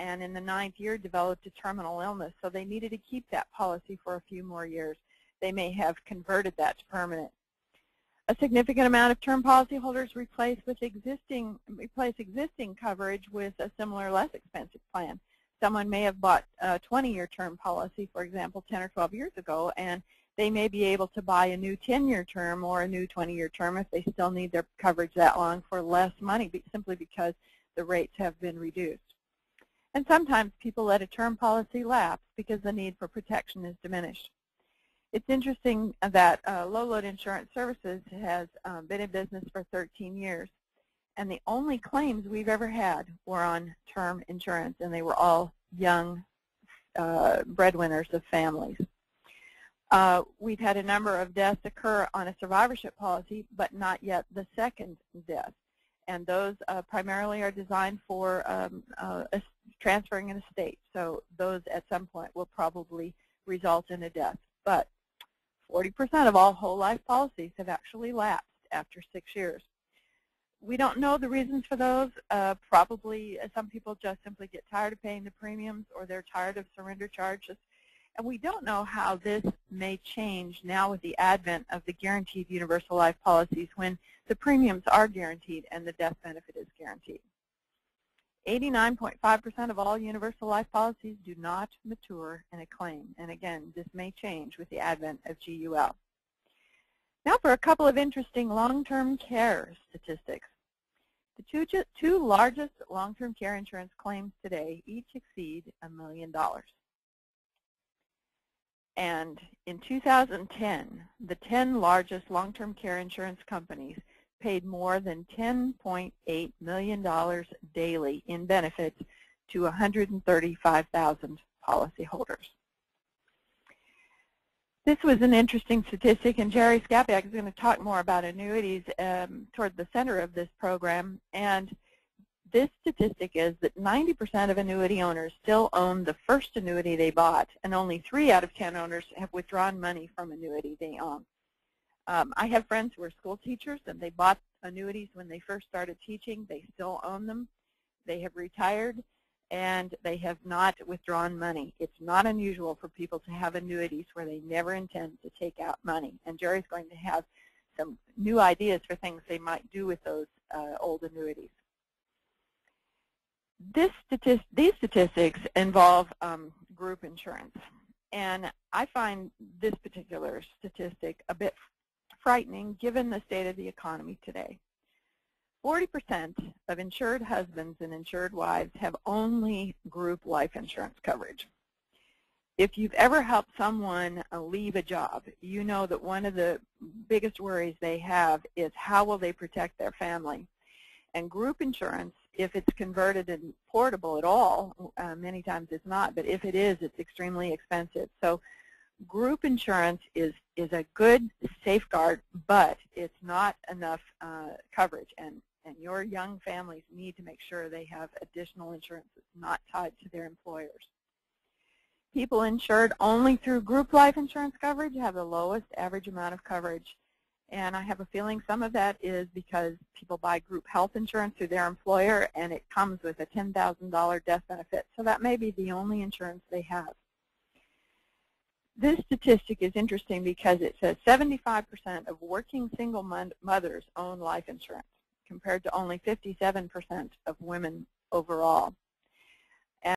and in the 9th year developed a terminal illness, so they needed to keep that policy for a few more years. They may have converted that to permanent. A significant amount of term policyholders replace existing coverage with a similar, less expensive plan. Someone may have bought a 20-year term policy, for example, 10 or 12 years ago, and they may be able to buy a new 10-year term or a new 20-year term if they still need their coverage that long for less money, simply because the rates have been reduced. And sometimes people let a term policy lapse because the need for protection is diminished. It's interesting that Low-Load Insurance Services has been in business for 13 years, and the only claims we've ever had were on term insurance, and they were all young breadwinners of families. We've had a number of deaths occur on a survivorship policy, but not yet the second death. And those primarily are designed for transferring an estate. So those at some point will probably result in a death. But 40% of all whole life policies have actually lapsed after 6 years. We don't know the reasons for those. Probably some people just simply get tired of paying the premiums, or they're tired of surrender charges. And we don't know how this may change now with the advent of the guaranteed universal life policies, when the premiums are guaranteed and the death benefit is guaranteed. 89.5% of all universal life policies do not mature in a claim. And again, this may change with the advent of GUL. Now for a couple of interesting long-term care statistics. The two largest long-term care insurance claims today each exceed $1 million. And in 2010, the 10 largest long-term care insurance companies paid more than $10.8 million daily in benefits to 135,000 policyholders. This was an interesting statistic, and Jerry Skapiak is going to talk more about annuities toward the center of this program. And this statistic is that 90% of annuity owners still own the first annuity they bought, and only 3 out of 10 owners have withdrawn money from annuity they own. I have friends who are school teachers, and they bought annuities when they first started teaching. They still own them. They have retired, and they have not withdrawn money. It's not unusual for people to have annuities where they never intend to take out money. And Jerry's going to have some new ideas for things they might do with those old annuities. These statistics involve group insurance, and I find this particular statistic a bit frightening given the state of the economy today. 40% of insured husbands and insured wives have only group life insurance coverage. If you've ever helped someone leave a job, you know that one of the biggest worries they have is how will they protect their family. And group insurance, if it's converted and portable at all, many times it's not, but if it is, it's extremely expensive. So group insurance is a good safeguard, but it's not enough coverage. And your young families need to make sure they have additional insurance that's not tied to their employers. People insured only through group life insurance coverage have the lowest average amount of coverage. And I have a feeling some of that is because people buy group health insurance through their employer, and it comes with a $10,000 death benefit. So that may be the only insurance they have. This statistic is interesting because it says 75% of working single mothers own life insurance, compared to only 57% of women overall.